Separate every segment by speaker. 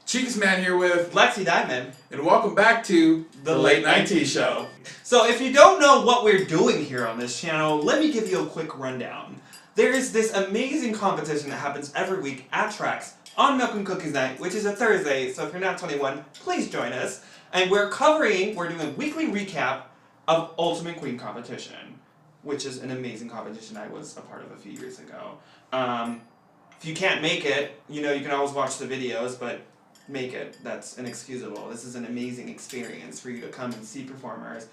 Speaker 1: Cheeks Man here with
Speaker 2: Lexi Diamond.
Speaker 1: And welcome back to
Speaker 2: The Late Night Tea Show. So if you don't know what we're doing here on this channel, let me give you a quick rundown. There is this amazing competition that happens every week at Trax on Milk and Cookies Night, which is a Thursday, so if you're not 21, please join us. And we're doing a weekly recap of Ultimate Queen competition, which is an amazing competition I was a part of a few years ago. If you can't make it, you can always watch the videos, but make it. That's inexcusable. This is an amazing experience for you to come and see performers.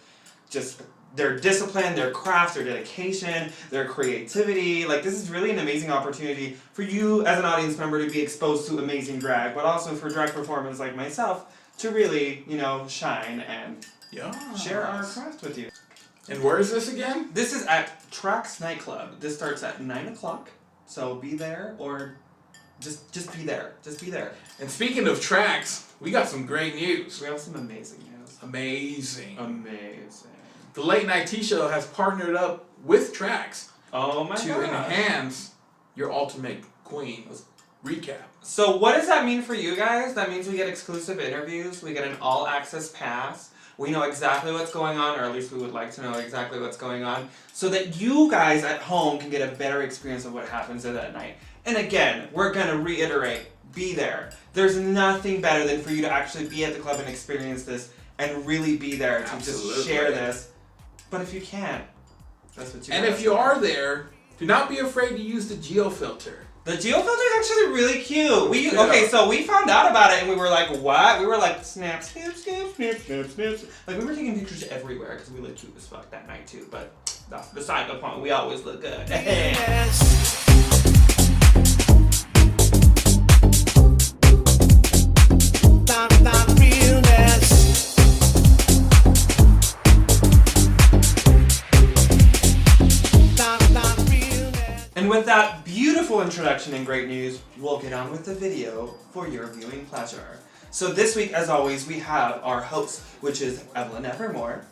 Speaker 2: Just their discipline, their craft, their dedication, their creativity. This is really an amazing opportunity for you as an audience member to be exposed to amazing drag, but also for drag performers like myself to really, shine and share our craft with you.
Speaker 1: And where is this again?
Speaker 2: This is at Trax Nightclub. This starts at 9 o'clock, so be there or just be there. Just be there.
Speaker 1: And speaking of Trax, we got some great news.
Speaker 2: We have some amazing news.
Speaker 1: Amazing. The Late Night Tea Show has partnered up with Trax to enhance your Ultimate Queen recap.
Speaker 2: So what does that mean for you guys? That means we get exclusive interviews, we get an all-access pass, we know exactly what's going on, or at least we would like to know exactly what's going on, so that you guys at home can get a better experience of what happens at that night. And again, we're going to reiterate, be there. There's nothing better than for you to actually be at the club and experience this and really be there to just share this. But if you can't, that's what you
Speaker 1: And if you are there, do not be afraid to use the geo filter.
Speaker 2: The geo filter is actually really cute. So we found out about it and we were like, what? We were like, snap, snap, snap, snap, snap, snap. We were taking pictures everywhere because we looked cute as fuck that night too. But that's beside the point. We always look good. And with that beautiful introduction and great news, we'll get on with the video for your viewing pleasure. So this week, as always, we have our host, which is Evelyn Evermore.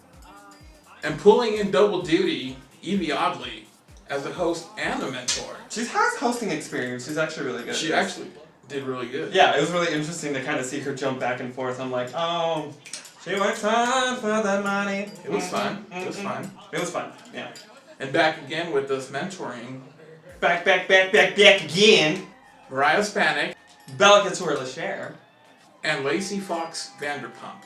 Speaker 1: And pulling in double duty, Evie Oddly, as a host and a mentor.
Speaker 2: She has hosting experience. She's actually really good.
Speaker 1: She actually did really good.
Speaker 2: Yeah, it was really interesting to kind of see her jump back and forth. I'm like, oh, she works hard for the money.
Speaker 1: It was fun. It was fun.
Speaker 2: It was fun, yeah.
Speaker 1: And back again with us mentoring.
Speaker 2: Back again.
Speaker 1: Mariah Spanik.
Speaker 2: Bella Couture LaChère.
Speaker 1: And Lacey Fox Vanderpump.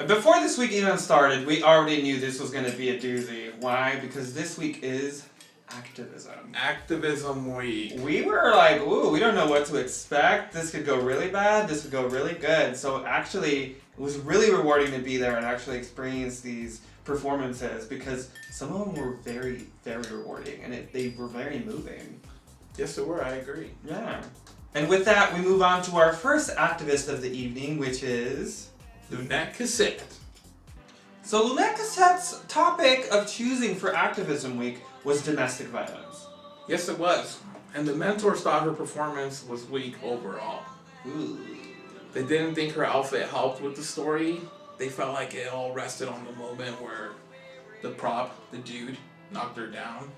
Speaker 2: Before this week even started, we already knew this was going to be a doozy. Why? Because this week is Activism.
Speaker 1: Activism week.
Speaker 2: We were like, ooh, we don't know what to expect. This could go really bad. This could go really good. So actually, it was really rewarding to be there and actually experience these performances because some of them were very, very rewarding and they were very moving.
Speaker 1: Yes, they were. I agree.
Speaker 2: Yeah. And with that, we move on to our first activist of the evening, which is
Speaker 1: Lunette Cassette.
Speaker 2: So Lunette Cassette's topic of choosing for Activism Week was domestic violence.
Speaker 1: Yes, it was. And the mentors thought her performance was weak overall.
Speaker 2: Ooh.
Speaker 1: They didn't think her outfit helped with the story. They felt like it all rested on the moment where the dude, knocked her down.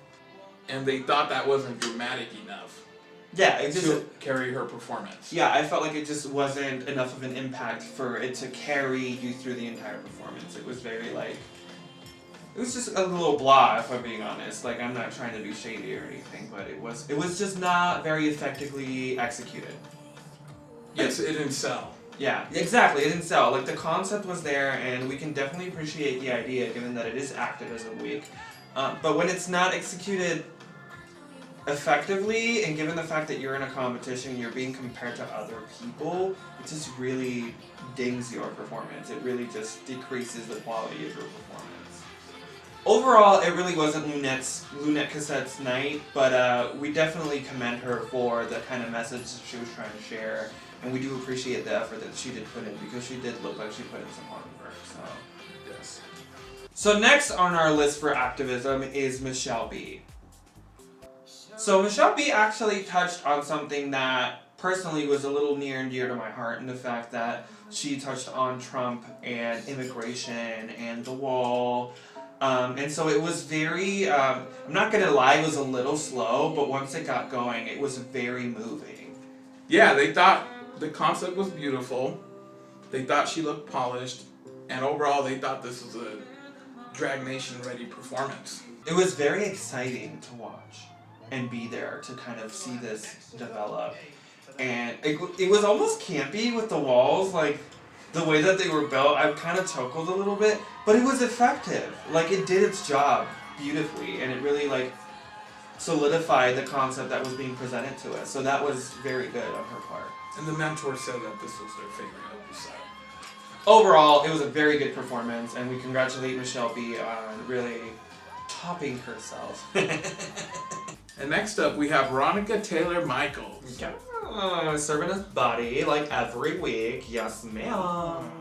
Speaker 1: And they thought that wasn't dramatic enough.
Speaker 2: Yeah, it just
Speaker 1: to carry her performance.
Speaker 2: Yeah, I felt like it just wasn't enough of an impact for it to carry you through the entire performance. It was very it was just a little blah, if I'm being honest. I'm not trying to be shady or anything, but it was just not very effectively executed.
Speaker 1: Yes, it didn't sell.
Speaker 2: Yeah, exactly. It didn't sell. The concept was there, and we can definitely appreciate the idea, given that it is Activism Week. But when it's not executed effectively, and given the fact that you're in a competition, you're being compared to other people, it just really dings your performance. It really just decreases the quality of your performance. Overall, it really wasn't Lunette Cassette's night, but we definitely commend her for the kind of message she was trying to share, and we do appreciate the effort that she did put in, because she did look like she put in some hard work.
Speaker 1: Yes.
Speaker 2: So next on our list for activism is Michele B. So Michele B actually touched on something that personally was a little near and dear to my heart, in the fact that she touched on Trump and immigration and the wall. And so it was very, I'm not going to lie, it was a little slow, but once it got going, it was very moving.
Speaker 1: Yeah, they thought the concept was beautiful. They thought she looked polished, and overall they thought this was a Drag Nation ready performance.
Speaker 2: It was very exciting to watch and be there to kind of see this develop. And it was almost campy with the walls, like the way that they were built. I kind of chuckled a little bit, but it was effective. Like, it did its job beautifully, and it really like solidified the concept that was being presented to us. So that was very good on her part.
Speaker 1: And the mentor said that this was their favorite episode.
Speaker 2: Overall, it was a very good performance, and we congratulate Michele B on really topping herself.
Speaker 1: And next up, we have Ronica Taylor Michaels.
Speaker 2: Serving us body like every week. Yes, ma'am.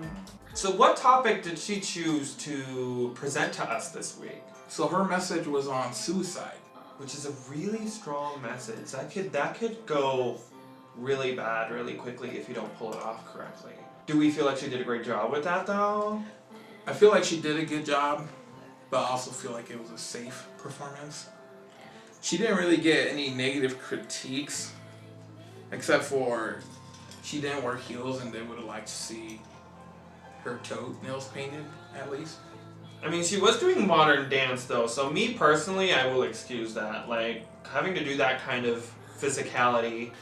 Speaker 2: So what topic did she choose to present to us this week?
Speaker 1: So her message was on suicide.
Speaker 2: Which is a really strong message. That could go really bad really quickly if you don't pull it off correctly. Do we feel like she did a great job with that though?
Speaker 1: I feel like she did a good job, but I also feel like it was a safe performance. She didn't really get any negative critiques, except for she didn't wear heels and they would have liked to see her toenails painted, at least.
Speaker 2: I mean, she was doing modern dance though, so me personally, I will excuse that. Like, having to do that kind of physicality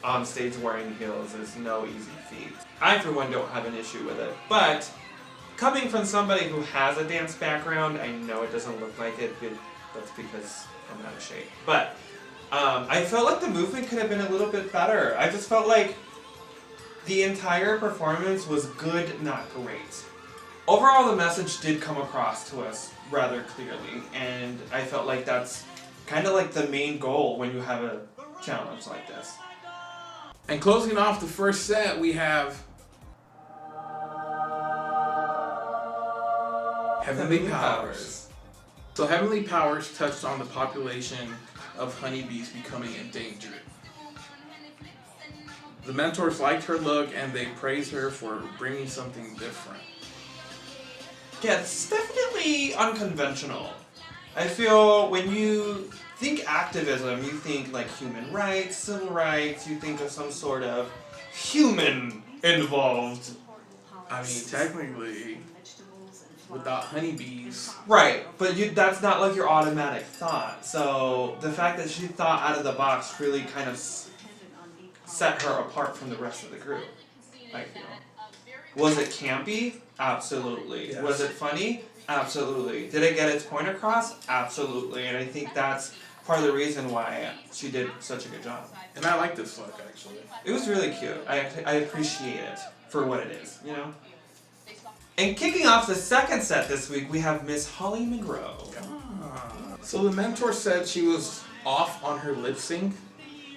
Speaker 2: on stage wearing heels is no easy feat. I, for one, don't have an issue with it. But, coming from somebody who has a dance background, I know it doesn't look like it, but that's because I'm out of shape. But, I felt like the movement could have been a little bit better. I just felt like the entire performance was good, not great. Overall, the message did come across to us rather clearly, and I felt like that's kind of like the main goal when you have a challenge like this.
Speaker 1: And closing off the first set, we have Heavenly Powers. So Heavenly Powers touched on the population of honeybees becoming endangered. The mentors liked her look and they praised her for bringing something different.
Speaker 2: Yeah, it's definitely unconventional. I feel when you think activism, you think like human rights, civil rights, you think of some sort of human involved.
Speaker 1: I mean, technically, without honeybees.
Speaker 2: Right, but that's not like your automatic thought. So the fact that she thought out of the box really kind of set her apart from the rest of the group, I feel. Was it campy? Absolutely.
Speaker 1: Yes.
Speaker 2: Was it funny? Absolutely. Did it get its point across? Absolutely. And I think that's part of the reason why she did such a good job.
Speaker 1: And I like this look, actually.
Speaker 2: It was really cute. I appreciate it for what it is, you know? And kicking off the second set this week, we have Miss Halle Monroe.
Speaker 1: So the mentor said she was off on her lip sync,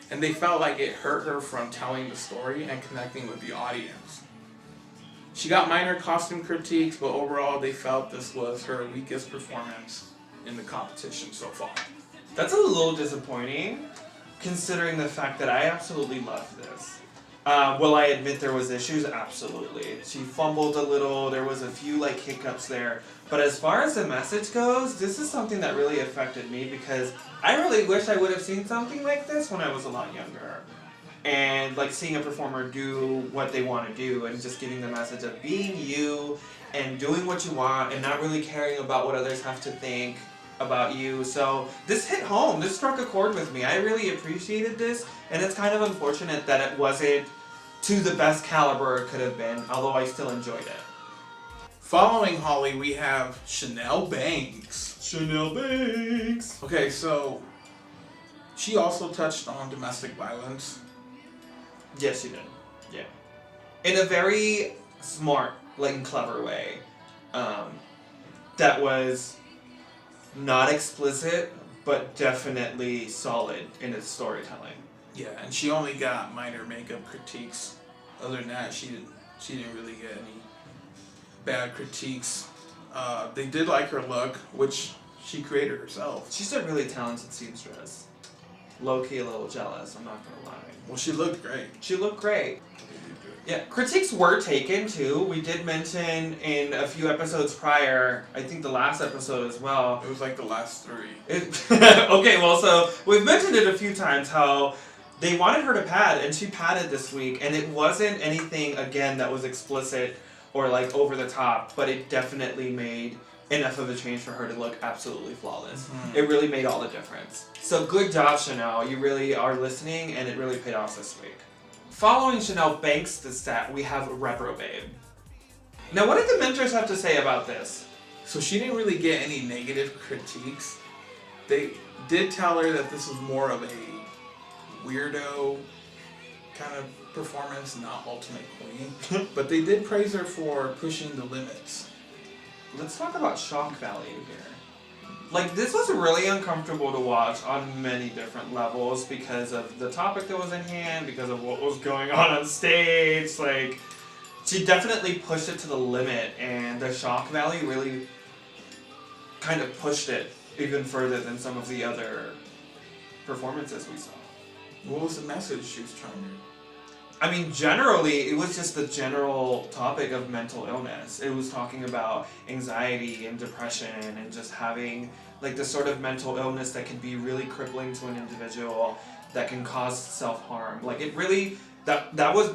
Speaker 1: and they felt like it hurt her from telling the story and connecting with the audience. She got minor costume critiques, but overall they felt this was her weakest performance in the competition so far.
Speaker 2: That's a little disappointing, considering the fact that I absolutely loved this. Will I admit there was issues? Absolutely. She fumbled a little, there was a few like hiccups there. But as far as the message goes, this is something that really affected me because I really wish I would have seen something like this when I was a lot younger. And like seeing a performer do what they want to do and just giving the message of being you and doing what you want and not really caring about what others have to think about you. So this hit home. This struck a chord with me. I really appreciated this, and it's kind of unfortunate that it wasn't to the best caliber it could have been, although I still enjoyed it.
Speaker 1: Following Halle, we have Chanel Banks.
Speaker 2: Chanel Banks!
Speaker 1: Okay, so she also touched on domestic violence.
Speaker 2: Yes, she did. Yeah. In a very smart, like, clever way. That was not explicit, but definitely solid in its storytelling.
Speaker 1: Yeah, and she only got minor makeup critiques. Other than that, she didn't really get any bad critiques. They did like her look, which she created herself.
Speaker 2: She's a really talented seamstress. Low-key a little jealous, I'm not gonna lie.
Speaker 1: Well, she looked great.
Speaker 2: She looked great. Yeah, critiques were taken too. We did mention in a few episodes prior, I think the last episode as well.
Speaker 1: It was like the last 3.
Speaker 2: Okay, well, so we've mentioned it a few times how they wanted her to pad, and she padded this week, and it wasn't anything, again, that was explicit or like over the top, but it definitely made enough of a change for her to look absolutely flawless. Mm-hmm. It really made all the difference. So good job, Chanel. You really are listening, and it really paid off this week. Following Chanel Banks' the stat, we have Reprobate. Now, what did the mentors have to say about this?
Speaker 1: So she didn't really get any negative critiques. They did tell her that this was more of a weirdo kind of performance, not Ultimate Queen. But they did praise her for pushing the limits.
Speaker 2: Let's talk about shock value here. Like, this was really uncomfortable to watch on many different levels because of the topic that was in hand, because of what was going on stage. Like, she definitely pushed it to the limit, and the shock value really kind of pushed it even further than some of the other performances we saw.
Speaker 1: What was the message she was trying to...
Speaker 2: I mean, generally, it was just the general topic of mental illness. It was talking about anxiety and depression and just having like the sort of mental illness that can be really crippling to an individual, that can cause self-harm. Like, it really, that was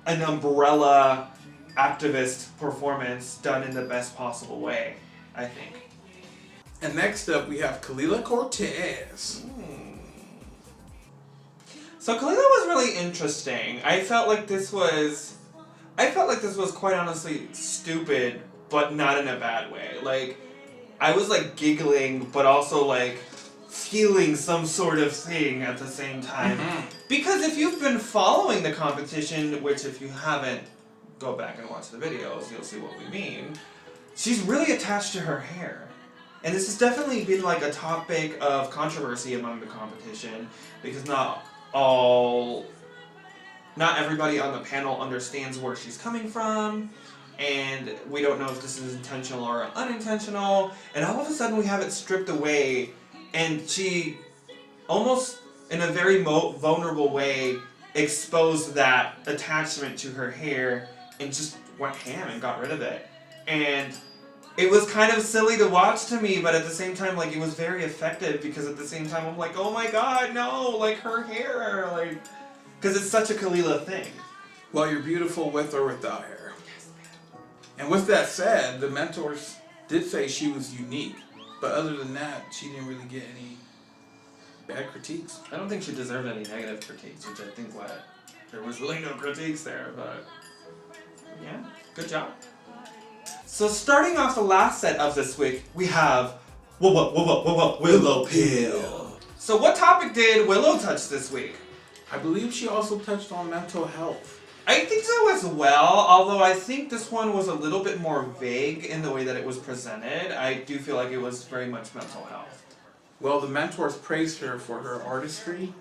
Speaker 2: an umbrella activist performance done in the best possible way, I think.
Speaker 1: And next up, we have Khalil Cortez.
Speaker 2: So Khalil was really interesting. I felt like this was quite honestly stupid, but not in a bad way. Like, I was like giggling, but also like feeling some sort of thing at the same time. Mm-hmm. Because if you've been following the competition, which if you haven't, go back and watch the videos, you'll see what we mean. She's really attached to her hair. And this has definitely been like a topic of controversy among the competition, because not everybody on the panel understands where she's coming from, and we don't know if this is intentional or unintentional, and all of a sudden we have it stripped away, and she almost in a very vulnerable way exposed that attachment to her hair and just went ham and got rid of it. And it was kind of silly to watch to me, but at the same time, like, it was very effective, because at the same time I'm like, oh my god, no, like, her hair, like, because it's such a Khalila thing.
Speaker 1: Well, you're beautiful with or without hair. Yes, and with that said, the mentors did say she was unique, but other than that, she didn't really get any bad critiques.
Speaker 2: I don't think she deserved any negative critiques, which I think there was really no critiques there, but yeah, good job. So starting off the last set of this week, we have Willow Pill. So what topic did Willow touch this week?
Speaker 1: I believe she also touched on mental health.
Speaker 2: I think so as well, although I think this one was a little bit more vague in the way that it was presented. I do feel like it was very much mental health.
Speaker 1: Well, the mentors praised her for her artistry.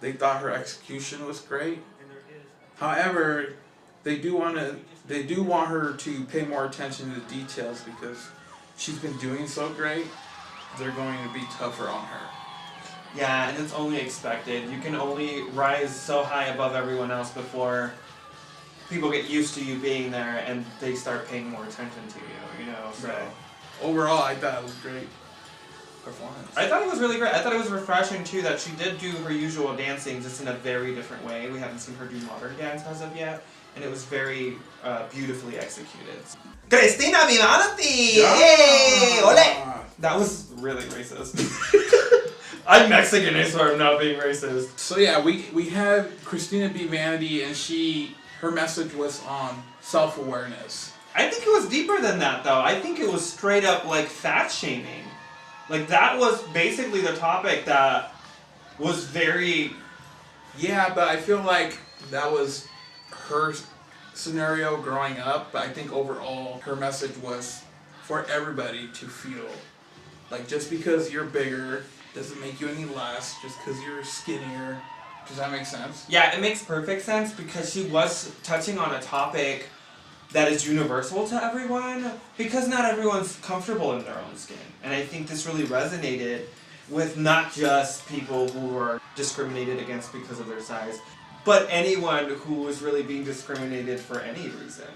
Speaker 1: They thought her execution was great. However, they do want her to pay more attention to the details, because she's been doing so great. They're going to be tougher on her.
Speaker 2: Yeah, and it's only expected. You can only rise so high above everyone else before people get used to you being there and they start paying more attention to you, you know? So
Speaker 1: overall, I thought it was great performance.
Speaker 2: I thought it was really great. I thought it was refreshing too that she did do her usual dancing, just in a very different way. We haven't seen her do modern dance as of yet, and it was very beautifully executed. Christina, mi manati!
Speaker 1: Yeah.
Speaker 2: Hey, ole! That was really racist. I'm Mexican, I swear I'm not being racist.
Speaker 1: So yeah, we had Christina B. Vanity, and her message was on self-awareness.
Speaker 2: I think it was deeper than that, though. I think it was straight up like fat shaming. Like, that was basically the topic that was very...
Speaker 1: Yeah, but I feel like that was her scenario growing up, but I think overall her message was for everybody to feel like, just because you're bigger doesn't make you any less, just because you're skinnier. Does that make sense?
Speaker 2: Yeah, it makes perfect sense, because she was touching on a topic that is universal to everyone, because not everyone's comfortable in their own skin. And I think this really resonated with not just people who are discriminated against because of their size, but anyone who was really being discriminated for any reason.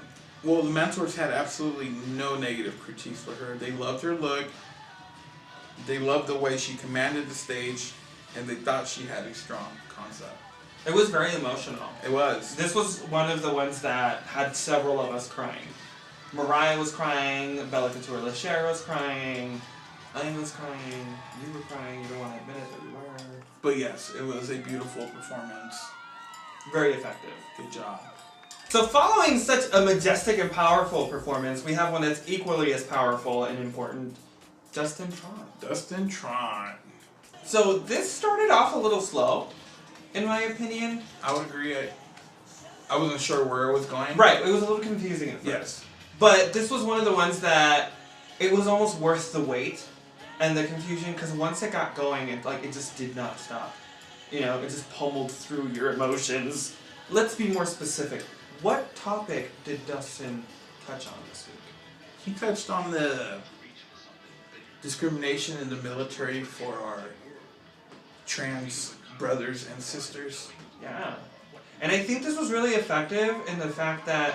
Speaker 1: Well, the mentors had absolutely no negative critiques for her. They loved her look. They loved the way she commanded the stage. and they thought she had a strong concept.
Speaker 2: It was very emotional.
Speaker 1: It was.
Speaker 2: This was one of the ones that had several of us crying. Mariah was crying, Bella Couture-Lachère was crying, I was crying, you were crying, you don't want to admit it, but you were.
Speaker 1: But yes, it was a beautiful performance.
Speaker 2: Very effective.
Speaker 1: Good job.
Speaker 2: So following such a majestic and powerful performance, we have one that's equally as powerful and important, Dustin Tron.
Speaker 1: Dustin Tron.
Speaker 2: So this started off a little slow, in my opinion.
Speaker 1: I would agree. I wasn't sure where it was going.
Speaker 2: Right, it was a little confusing at first.
Speaker 1: Yes.
Speaker 2: But this was one of the ones that it was almost worth the wait and the confusion, because once it got going, it just did not stop. You know, it just pummeled through your emotions. Let's be more specific. What topic did Dustin touch on this week?
Speaker 1: He touched on the discrimination in the military for our trans brothers and sisters.
Speaker 2: Yeah. And I think this was really effective in the fact that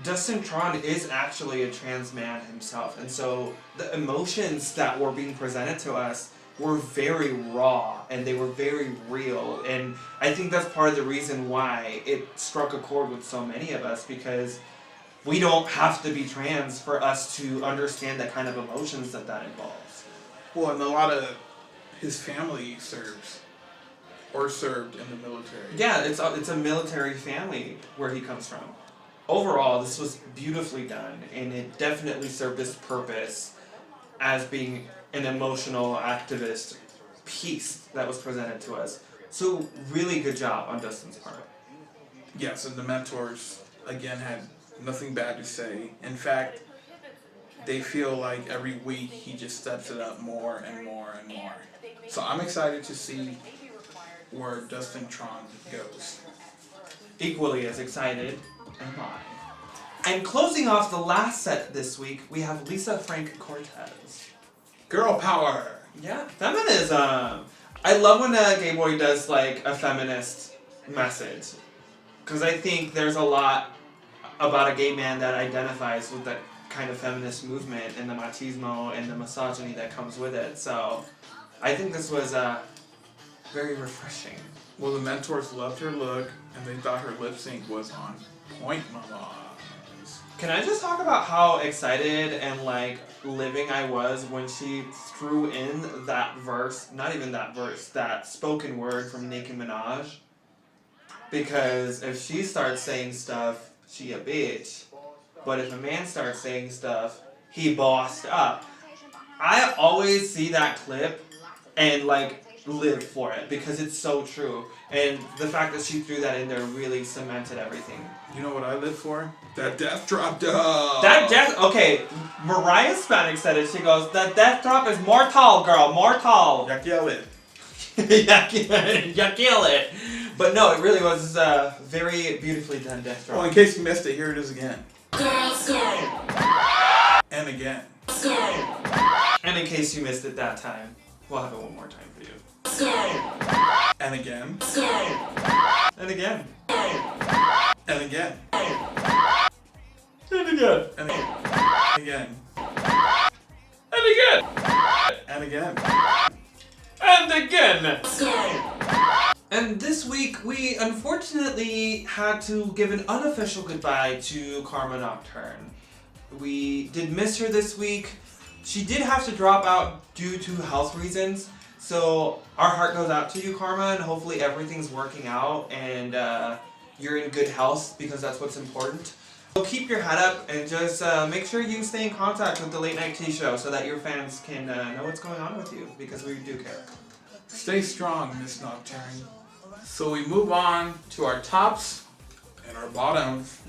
Speaker 2: Dustin Tron is actually a trans man himself, and so the emotions that were being presented to us were very raw and they were very real, and I think that's part of the reason why it struck a chord with so many of us, because we don't have to be trans for us to understand the kind of emotions that involves.
Speaker 1: Well, and a lot of his family served in the military.
Speaker 2: Yeah, it's a military family where he comes from. Overall, this was beautifully done, and it definitely served its purpose as being an emotional activist piece that was presented to us. So really good job on Dustin's part.
Speaker 1: Yes, and the mentors, again, had nothing bad to say. In fact, they feel like every week he just steps it up more and more and more. So I'm excited to see where Dustin Tron goes.
Speaker 2: Equally as excited am I. And closing off the last set this week, we have Lisa Frank Cortez.
Speaker 1: Girl power!
Speaker 2: Yeah, feminism! I love when a gay boy does like a feminist message, because I think there's a lot about a gay man that identifies with that kind of feminist movement and the machismo and the misogyny that comes with it. So I think this was very refreshing.
Speaker 1: Well, the mentors loved her look, and they thought her lip sync was on point, mama.
Speaker 2: Can I just talk about how excited and like living I was when she threw in that verse, not even that verse, that spoken word from Nicki Minaj? Because if she starts saying stuff, she a bitch. But if a man starts saying stuff, he bossed up. I always see that clip and like live for it because it's so true. And the fact that she threw that in there really cemented everything.
Speaker 1: You know what I live for? That death drop, dog.
Speaker 2: That death, okay, Mariah Spanik said it. She goes, that death drop is mortal, girl, mortal.
Speaker 1: Ya kill it.
Speaker 2: Ya kill it. But no, it really was a very beautifully done death drop.
Speaker 1: Well, in case you missed it, here it is again.
Speaker 3: Girls go.
Speaker 1: And again.
Speaker 2: And in case you missed it that time, we'll have it one more time for you.
Speaker 1: And again.
Speaker 2: And again.
Speaker 1: And again.
Speaker 2: And again.
Speaker 1: And again.
Speaker 2: And again.
Speaker 1: And again.
Speaker 2: And again. And this week, we unfortunately had to give an unofficial goodbye to Karma Nocturne. We did miss her this week. She did have to drop out due to health reasons. So our heart goes out to you, Karma, and hopefully everything's working out and you're in good health, because that's what's important. So keep your head up and just make sure you stay in contact with the Late Night Tea Show so that your fans can know what's going on with you, because we do care.
Speaker 1: Stay strong, Miss Nocturne. So we move on to our tops and our bottoms.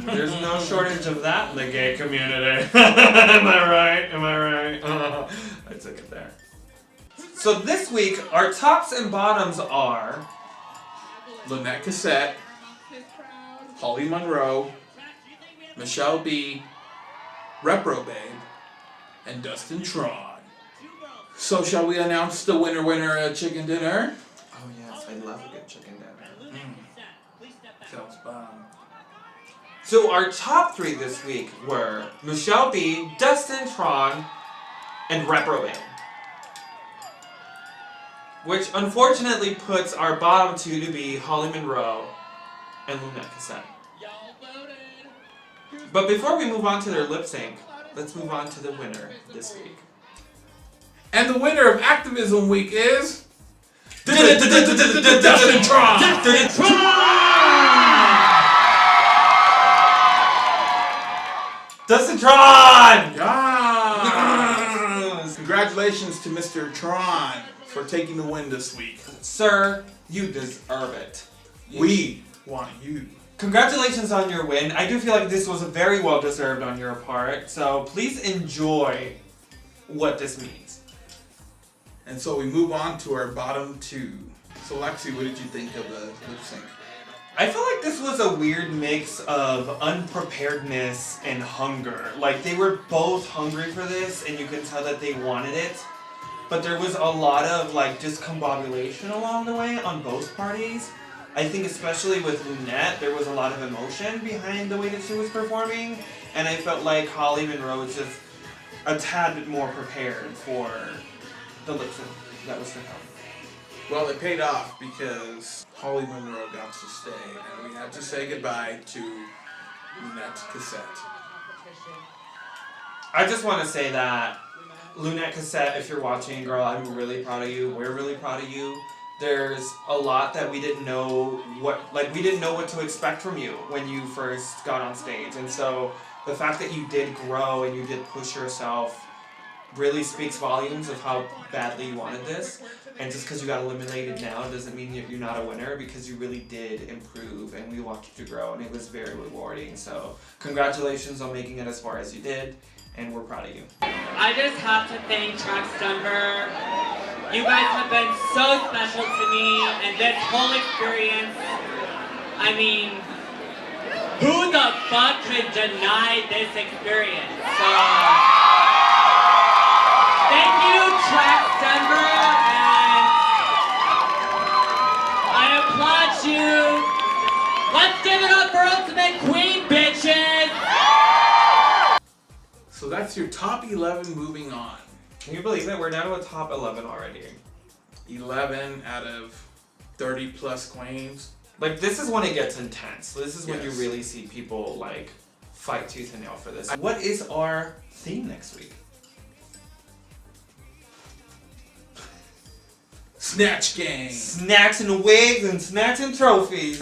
Speaker 2: There's no shortage of that in the gay community. Am I right? Am I right? I took it there. So this week, our tops and bottoms are
Speaker 1: Lynette Cassette, Halle Monroe, Michele B, Reprobabe, and Dustin Tron. So shall we announce the winner chicken dinner?
Speaker 2: Oh yes, I love a good chicken dinner.
Speaker 1: Sounds bomb.
Speaker 2: So our top three this week were Michele B, Dustin Tron, and Reprobate. which unfortunately puts our bottom two to be Halle Monroe and Lunette Cassette. But before we move on to their lip sync, let's move on to the winner this week.
Speaker 1: And the winner of Activism Week is...
Speaker 2: Dustin Tron! Dustin Tron!
Speaker 1: Yes! Congratulations to Mr. Tron for taking the win this week.
Speaker 2: Sir, you deserve it.
Speaker 1: We want you.
Speaker 2: Congratulations on your win. I do feel like this was very well deserved on your part, so please enjoy what this means.
Speaker 1: And so we move on to our bottom two. So Lexi, what did you think of the lip sync?
Speaker 2: I feel like this was a weird mix of unpreparedness and hunger. Like, they were both hungry for this, and you can tell that they wanted it. But there was a lot of, like, discombobulation along the way on both parties. I think especially with Lunette, there was a lot of emotion behind the way that she was performing. And I felt like Halle Monroe was just a tad bit more prepared for the lip sync that was to come.
Speaker 1: Well, it paid off because Halle Monroe got to stay, and we had to say goodbye to Lunette Cassette.
Speaker 2: I just want to say that, Lunette Cassette, if you're watching, girl, I'm really proud of you. We're really proud of you. There's a lot that we didn't know we didn't know what to expect from you when you first got on stage. And so the fact that you did grow and you did push yourself really speaks volumes of how badly you wanted this. And just because you got eliminated now doesn't mean you're not a winner, because you really did improve and we watched you grow, and it was very rewarding. So congratulations on making it as far as you did, and we're proud of you.
Speaker 3: I just have to thank Trax Denver. You guys have been so special to me, and this whole experience, I mean, who the fuck could deny this experience? So, thank you, Trax Denver, and I applaud you. Let's give it up for Ultimate Queen, bitches!
Speaker 1: So that's your top 11 moving on.
Speaker 2: Can you believe it? We're down to a top 11 already.
Speaker 1: 11 out of 30 plus queens.
Speaker 2: Like, this is when it gets intense. This is when you
Speaker 1: Yes.
Speaker 2: really see people, like, fight tooth and nail for this. What is our theme next week?
Speaker 1: Snatch Game.
Speaker 2: Snatching wigs and snatching trophies.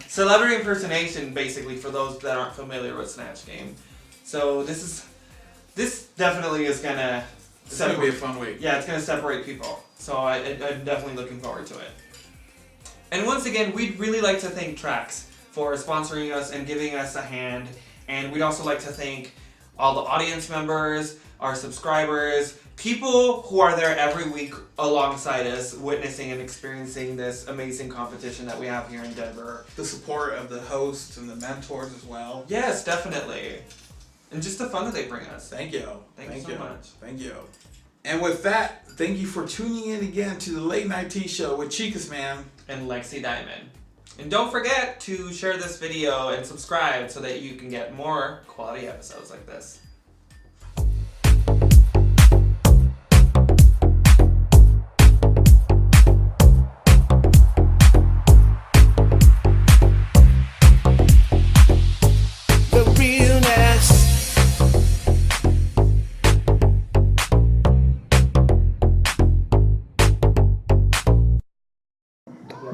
Speaker 2: Celebrity impersonation, basically, for those that aren't familiar with Snatch Game. So this definitely is gonna
Speaker 1: It's gonna be a fun week.
Speaker 2: Yeah, it's gonna separate people. So I'm definitely looking forward to it. And once again, we'd really like to thank Trax for sponsoring us and giving us a hand. And we'd also like to thank all the audience members, our subscribers, people who are there every week alongside us, witnessing and experiencing this amazing competition that we have here in Denver.
Speaker 1: The support of the hosts and the mentors as well.
Speaker 2: Yes, definitely. And just the fun that they bring us.
Speaker 1: Thank you.
Speaker 2: Thank you so much.
Speaker 1: Thank you. And with that, thank you for tuning in again to the Late Night Tea Show with Chicas Man
Speaker 2: and Lexi Diamond. And don't forget to share this video and subscribe so that you can get more quality episodes like this.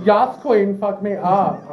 Speaker 4: Yas Queen fucked me up.